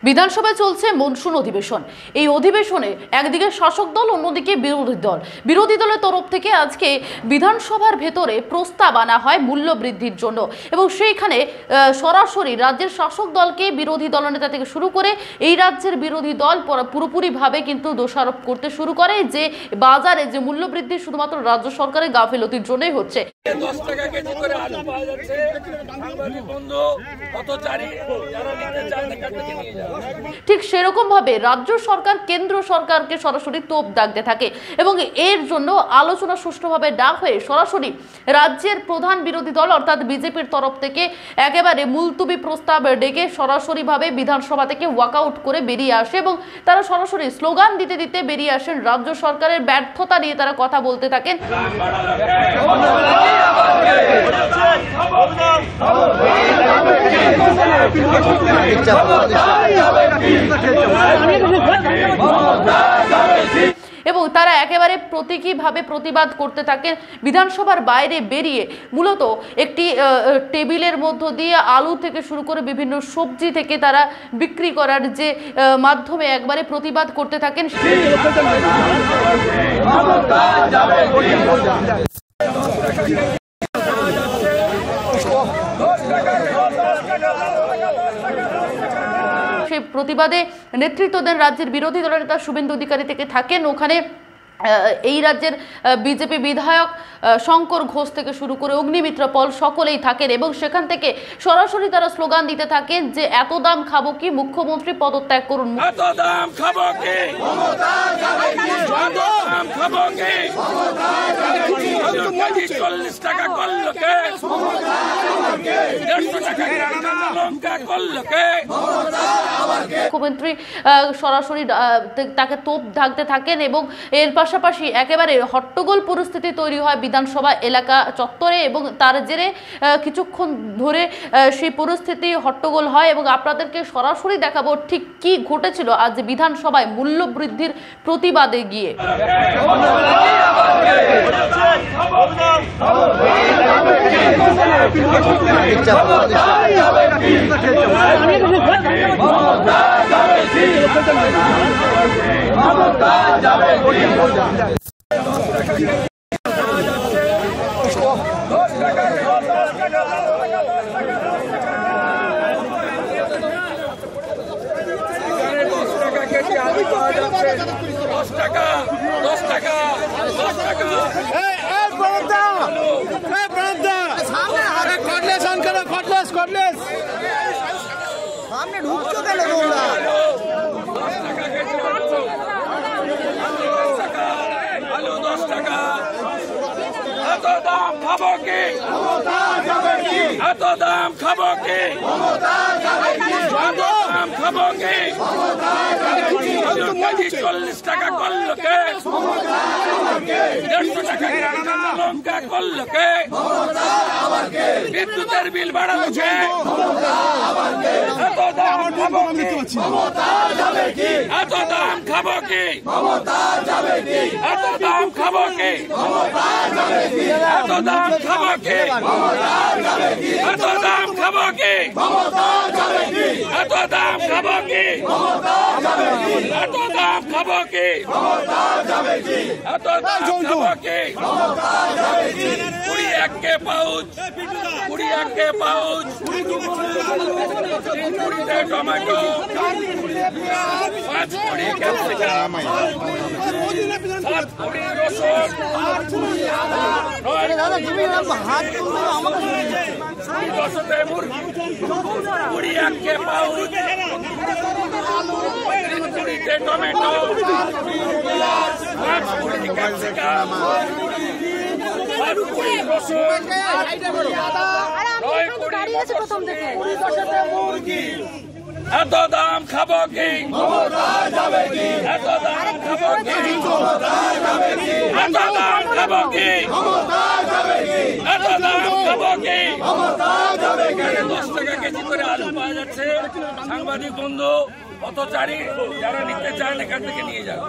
বিধানসভায় চলছে মনসুন অধিবেশন। এই অধিবেশনে একদিকে শাসক দল, অন্যদিকে বিরোধী দলের তরফ থেকে আজকে বিধানসভার ভেতরে প্রস্তাব আনা হয় মূল্য বৃদ্ধির জন্য, এবং সেইখানে সরাসরি রাজ্যের শাসক দলকে বিরোধী দলনেতা থেকে শুরু করে এই রাজ্যের বিরোধী দল পুরোপুরিভাবে কিন্তু দোষারোপ করতে শুরু করে যে বাজারে যে মূল্য বৃদ্ধি শুধুমাত্র রাজ্য সরকারের গাফিলতির জন্যই হচ্ছে। 10 টাকা কেজি করে আলু পাওয়া যাচ্ছে, সাংবাদিক বন্ধু পথচারী যারা নিতে চান এখান থেকে নিয়ে যান। ঠিক সেরকম ভাবে রাজ্য সরকার কেন্দ্র সরকারকে সরাসরি তোপ দাগতে থাকে, এবং এর জন্য আলোচনা সুষ্ঠুভাবে ডাক হয়ে সরাসরি রাজ্যের প্রধান বিরোধী দল অর্থাৎ বিজেপির তরফ থেকে একেবারে মুলতুবি প্রস্তাব ডেকে সরাসরিভাবে বিধানসভা থেকে ওয়াকআউট করে বেরিয়ে আসে, এবং তারা সরাসরি স্লোগান দিতে দিতে বেরিয়ে আসেন। রাজ্য সরকারের ব্যর্থতা নিয়ে তারা কথা বলতে থাকেন। এবং তারা একেবারে প্রতীকীভাবে প্রতিবাদ করতে থাকেন। বিধানসভার বাইরে বেরিয়ে মূলত একটি টেবিলের মধ্য দিয়ে আলু থেকে শুরু করে বিভিন্ন সবজি থেকে তারা বিক্রি করার যে মাধ্যমে একবারে প্রতিবাদ করতে থাকেন। সেই প্রতিবাদে নেতৃত্ব দেন রাজ্যের বিরোধী দলের নেতা শুভেন্দু অধিকারী থেকে থাকেন। ওখানে এই রাজ্যের বিজেপি বিধায়ক শঙ্কর ঘোষ থেকে শুরু করে অগ্নিমিত্র পল সকলেই থাকেন, এবং সেখান থেকে সরাসরি তারা স্লোগান দিতে থাকেন যে এত দাম খাবো কি, মুখ্যমন্ত্রী পদত্যাগ করুন। এত দাম খাবো কি, দাম খাবো কি, 40 টাকা করলো কে, 150 টাকা লঙ্কা করলো কে। মুখ্যমন্ত্রী সরাসরি তাকে তোপ দাগতে থাকেন, এবং এর পাশাপাশি একেবারে হট্টগোল পরিস্থিতি তৈরি হয় বিধানসভা এলাকা চত্বরে, এবং তার জেরে কিছুক্ষণ ধরে সেই পরিস্থিতি হট্টগোল হয়, এবং আপনাদেরকে সরাসরি দেখাবো ঠিক কি ঘটেছিল আজ বিধানসভায় মূল্য বৃদ্ধির প্রতিবাদে গিয়ে। সামনে ঢুকছো কেন তোমরা? আলু 10 টাকা। এত দাম খাবো কি, এত দাম খাবো কি, এত দাম খাবো কি, 40 টাকা করলো কে, 150 টাকা লঙ্কা করলো কে, বিদ্যুতের বিল বাড়াচ্ছে, এত দাম খাবো কি, এত দাম খাবো কি, এত দাম খাবো কি, এত দাম খাবো কি, এত দাম খাবো কি, এত দাম খাবো কি, এত দাম খাবো কি, এত দাম খাবো কি, 21 কে পাউচ, 21 কে পাউচ, 20 টমেটো, 5 ক্যাপসিকাম, 7 রসুন, 21 কে পাউচ, 20 টমেটো, 5 ক্যাপসিকাম, 7 রসুন, 9 মুরগি। এত দাম খাবো কি, এত দাম খাবো কি, এত দাম খাবো কি, এত দাম খাবো কি। 10 টাকা কেজি করে আলু পাওয়া যাচ্ছে, সাংবাদিক বন্ধু পথচারী যারা নিতে চান এখান থেকে নিয়ে যান।